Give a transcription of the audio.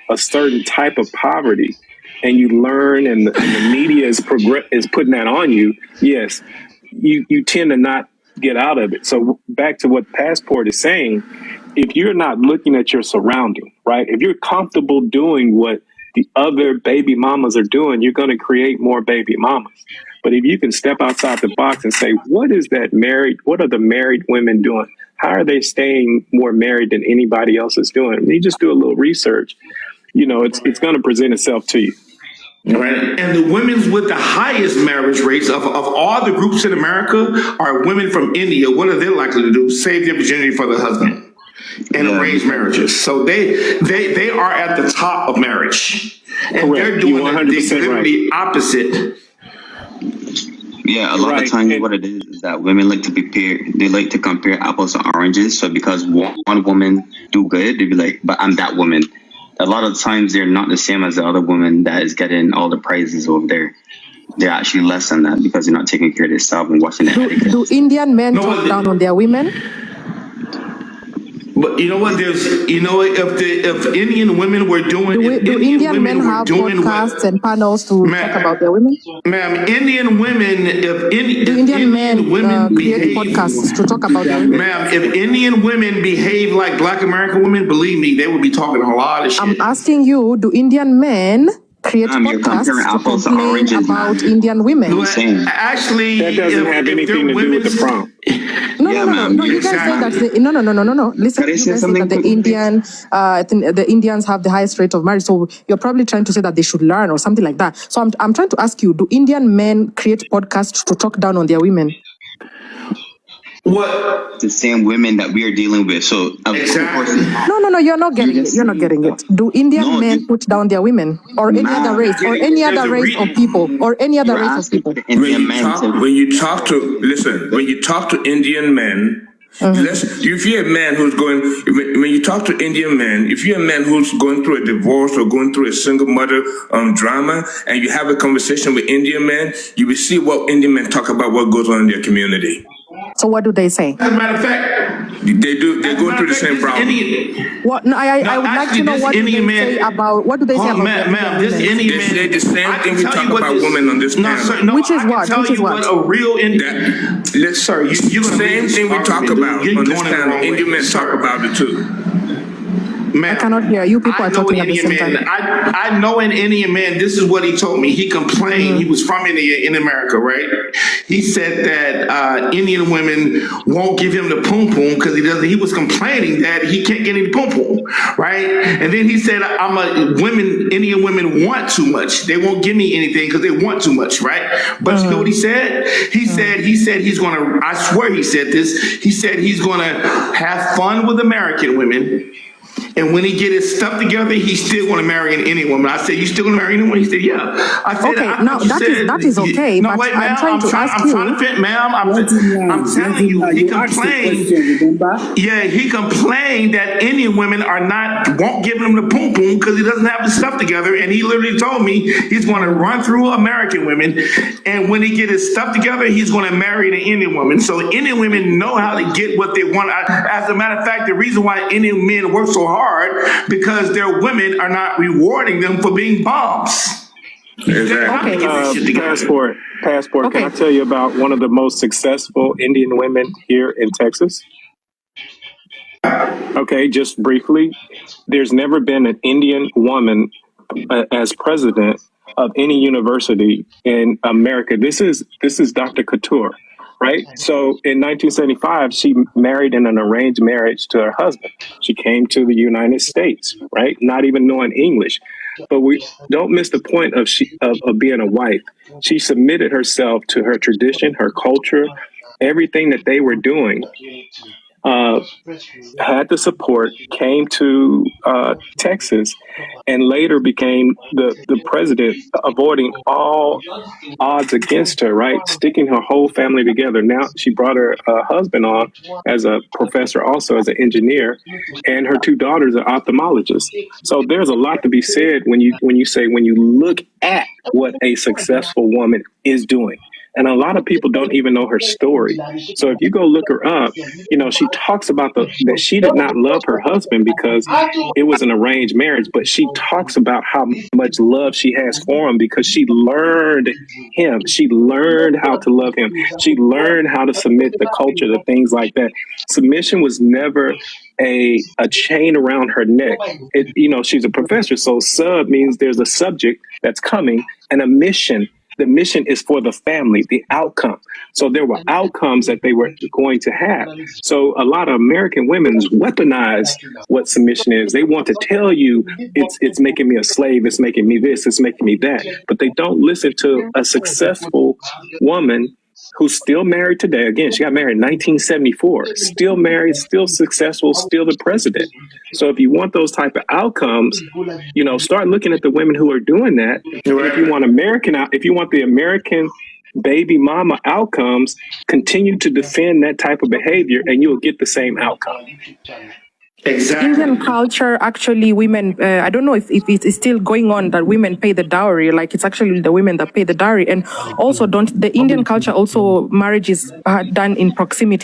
a certain type of poverty, and you learn, and the media is putting that on you, yes, you tend to not get out of it. So back to what Passport is saying, if you're not looking at your surrounding, right? If you're comfortable doing what the other baby mamas are doing, you're going to create more baby mamas. But if you can step outside the box and say, what are the married women doing? How are they staying more married than anybody else is doing? And you just do a little research, it's going to present itself to you. Right. And the women with the highest marriage rates of all the groups in America are women from India. What are they likely to do? Save their virginity for the husband and arrange marriages. So they are at the top of marriage. And Correct. they're doing the opposite. Yeah, a lot of times what it is that women like to compare apples to oranges. So because one woman do good, they be like, but I'm that woman. A lot of times they're not the same as the other woman that is getting all the prizes over there. They're actually less than that because they're not taking care of themselves and watching their etiquette. Do Indian men talk down on their women? But you know what? If Indian women were doing, do Indian men have podcasts and panels to talk about their women? Ma'am, Indian women, do Indian men create podcasts to talk about their women? Ma'am, if Indian women behave like Black American women, believe me, they would be talking a lot of shit. I'm asking you, do Indian men create podcasts to complain about Indian women? Actually, that doesn't have anything to do with the prompt. No. You guys say that. No. Listen, you guys say that the Indians have the highest rate of marriage. So you're probably trying to say that they should learn or something like that. So I'm trying to ask you: do Indian men create podcasts to talk down on their women? What? The same women that we are dealing with. So exactly. No, you're not getting it. You're not getting it. Do Indian men put down their women or any other race or any other race of people or any other race of people? When you talk to Indian men, if you're a man who's when you talk to Indian men, if you're a man who's going through a divorce or going through a single mother drama, and you have a conversation with Indian men, you will see what Indian men talk about what goes on in their community. So what do they say? As a matter of fact, they go through the same problem. What? No, I would like to know what do they say about ma'am, this Indian man. They say the same thing we talk about women on this panel. Which is what? Which is what? A real Indian. Sir, you same thing we talk about on this panel. Indian men talk about it too. I cannot hear you. People are talking at the same time. I know an Indian man. This is what he told me. He complained. He was from India in America, right? He said that Indian women won't give him the poom poom because he was complaining that he can't get any poom poom, right? And then he said, Indian women want too much. They won't give me anything because they want too much, right? But you know what he said? He said he's going to, I swear he said this. He said he's going to have fun with American women. And when he get his stuff together, he's still going to marry an Indian woman. I said, "You still going to marry anyone?" He said, "Yeah." I said, "Okay, now that is okay." No, but wait, I'm trying to ask you, ma'am. I'm telling you, he complained. Yeah, he complained that Indian women won't give him the poom poom because he doesn't have the stuff together. And he literally told me he's going to run through American women, and when he get his stuff together, he's going to marry the Indian woman. So Indian women know how to get what they want. As a matter of fact, the reason why Indian men work so hard because their women are not rewarding them for being bombs. Exactly. Passport. Okay. Can I tell you about one of the most successful Indian women here in Texas? Okay, just briefly. There's never been an Indian woman as president of any university in America. This is Dr. Couture. Right. So in 1975, she married in an arranged marriage to her husband. She came to the United States, right? Not even knowing English. But we don't miss the point of being a wife. She submitted herself to her tradition, her culture, everything that they were doing. Had the support, came to Texas, and later became the president, avoiding all odds against her, right? Sticking her whole family together. Now she brought her husband on as a professor, also as an engineer, and her two daughters are ophthalmologists. So there's a lot to be said when you look at what a successful woman is doing. And a lot of people don't even know her story. So if you go look her up, she talks about that she did not love her husband because it was an arranged marriage, but she talks about how much love she has for him because she learned him. She learned how to love him. She learned how to submit, the culture, the things like that. Submission was never a chain around her neck. She's a professor, so sub means there's a subject that's coming and a mission. The mission is for the family, the outcome. So there were outcomes that they were going to have. So a lot of American women weaponize what submission is. They want to tell you it's making me a slave, it's making me this, it's making me that. But they don't listen to a successful woman who's still married today. Again, she got married in 1974, still married, still successful, still the president. So if you want those type of outcomes, start looking at the women who are doing that. If you want the American baby mama outcomes, continue to defend that type of behavior and you'll get the same outcome. Exactly. Indian culture, actually, women, I don't know if it is still going on that women pay the dowry, like it's actually the women that pay the dowry. And also the Indian culture, also marriage is done in proximity